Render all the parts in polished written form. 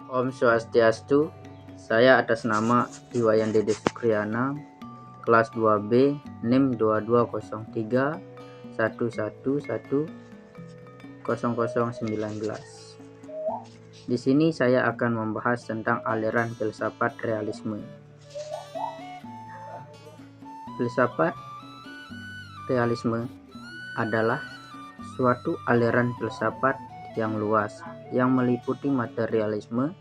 Om Swastiastu, saya atas nama Iwayan Dede Sukriyana, kelas 2B, NIM 2203 1110019. Di sini saya akan membahas tentang aliran filsafat realisme. Filsafat realisme adalah suatu aliran filsafat yang luas yang meliputi materialisme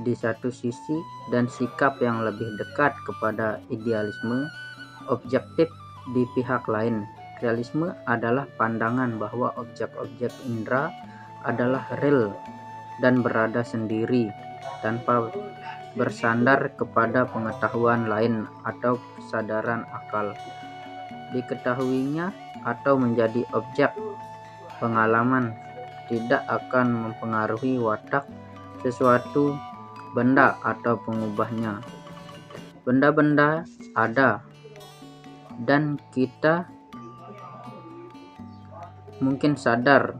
di satu sisi dan sikap yang lebih dekat kepada idealisme objektif di pihak lain. Realisme adalah pandangan bahwa objek-objek indera adalah real dan berada sendiri tanpa bersandar kepada pengetahuan lain atau kesadaran akal. Diketahuinya atau menjadi objek pengalaman tidak akan mempengaruhi watak sesuatu benda atau pengubahnya. Benda-benda ada dan kita mungkin sadar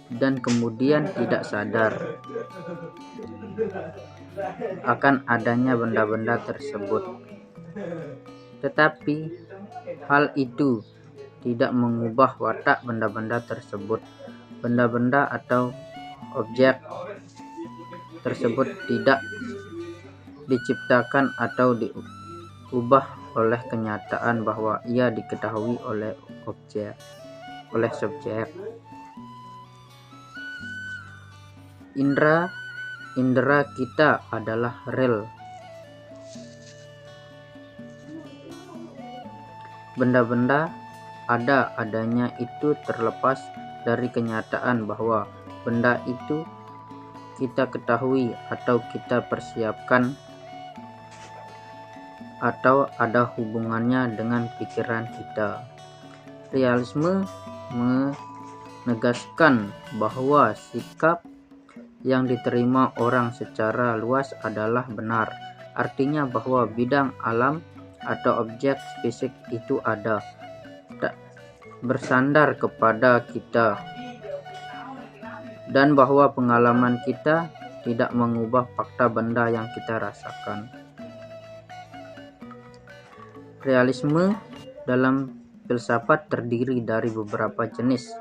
dan kemudian tidak sadar akan adanya benda-benda tersebut. Tetapi hal itu tidak mengubah watak benda-benda tersebut. Benda-benda atau objek tersebut tidak diciptakan atau diubah oleh kenyataan bahwa ia diketahui oleh subjek. Indera kita adalah real. Benda-benda adanya itu terlepas dari kenyataan bahwa benda itu kita ketahui atau kita persiapkan atau ada hubungannya dengan pikiran kita. Realisme menegaskan bahwa sikap yang diterima orang secara luas adalah benar. Artinya bahwa bidang alam atau objek fisik itu ada, tak bersandar kepada kita, dan bahwa pengalaman kita tidak mengubah fakta benda yang kita rasakan. Realisme dalam filsafat terdiri dari beberapa jenis,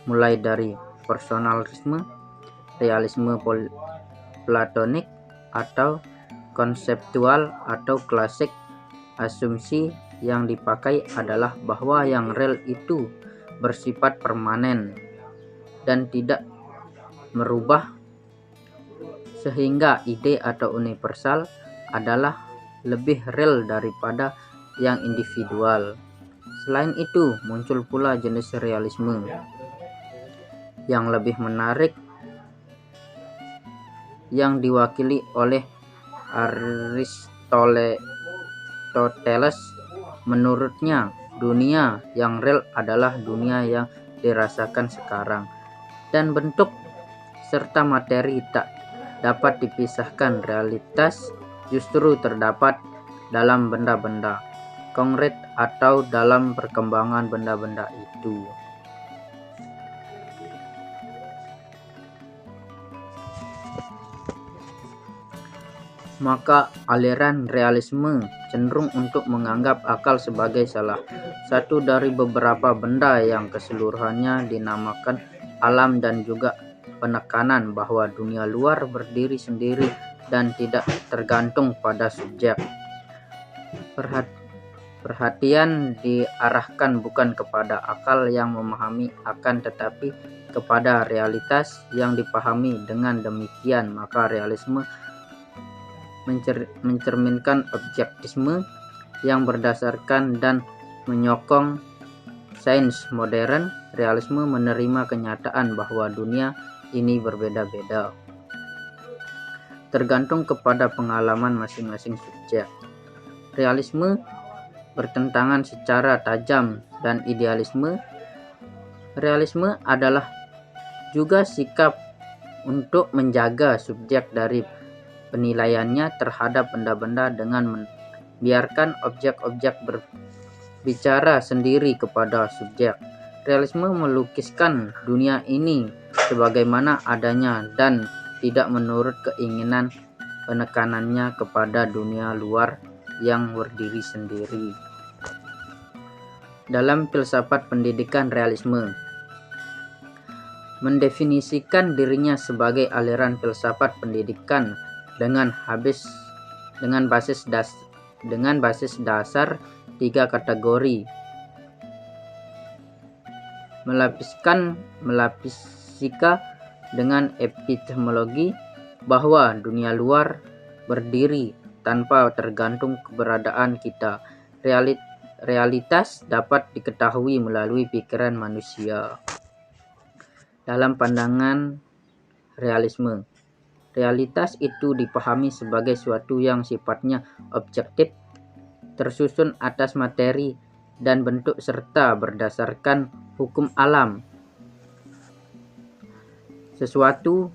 mulai dari personalisme, realisme platonik atau konseptual atau klasik. Asumsi yang dipakai adalah bahwa yang real itu bersifat permanen dan tidak merubah, sehingga ide atau universal adalah lebih real daripada yang individual. Selain itu, muncul pula jenis realisme yang lebih menarik yang diwakili oleh Aristoteles. Menurutnya, dunia yang real adalah dunia yang dirasakan sekarang, dan bentuk serta materi tak dapat dipisahkan. Realitas justru terdapat dalam benda-benda konkret atau dalam perkembangan benda-benda itu. Maka aliran realisme cenderung untuk menganggap akal sebagai salah satu dari beberapa benda yang keseluruhannya dinamakan alam, dan juga penekanan bahwa dunia luar berdiri sendiri dan tidak tergantung pada subjek. Perhatian diarahkan bukan kepada akal yang memahami akan, tetapi kepada realitas yang dipahami. Dengan demikian, maka realisme mencerminkan objektisme yang berdasarkan dan menyokong sains modern. Realisme menerima kenyataan bahwa dunia ini berbeda-beda, tergantung kepada pengalaman masing-masing subjek. Realisme bertentangan secara tajam dan idealisme. Realisme adalah juga sikap untuk menjaga subjek dari penilaiannya terhadap benda-benda dengan membiarkan objek-objek berbicara sendiri kepada subjek. Realisme melukiskan dunia ini sebagaimana adanya dan tidak menurut keinginan penekanannya kepada dunia luar yang berdiri sendiri. Dalam filsafat pendidikan realisme, mendefinisikan dirinya sebagai aliran filsafat pendidikan dengan basis dasar 3 kategori: melapisika dengan epistemologi, bahwa dunia luar berdiri tanpa tergantung keberadaan kita. Realitas dapat diketahui melalui pikiran manusia. Dalam pandangan realisme, realitas itu dipahami sebagai suatu yang sifatnya objektif, tersusun atas materi dan bentuk serta berdasarkan hukum alam. Sesuatu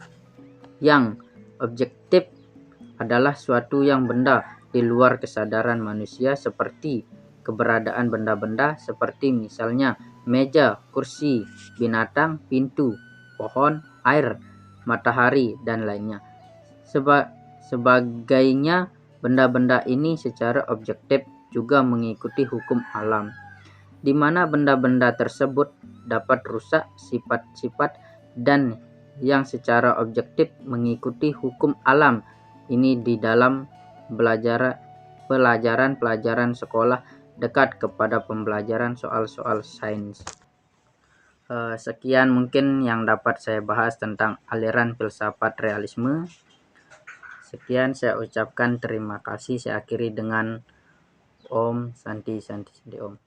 yang objektif adalah suatu yang benda di luar kesadaran manusia, seperti keberadaan benda-benda seperti misalnya meja, kursi, binatang, pintu, pohon, air, matahari, dan lainnya. Sebagainya, benda-benda ini secara objektif juga mengikuti hukum alam, di mana benda-benda tersebut dapat rusak sifat-sifat dan yang secara objektif mengikuti hukum alam ini di dalam pelajaran sekolah dekat kepada pembelajaran soal-soal sains. Sekian mungkin yang dapat saya bahas tentang aliran filsafat realisme. Sekian saya ucapkan terima kasih. Saya akhiri dengan Om Santi Santi Om.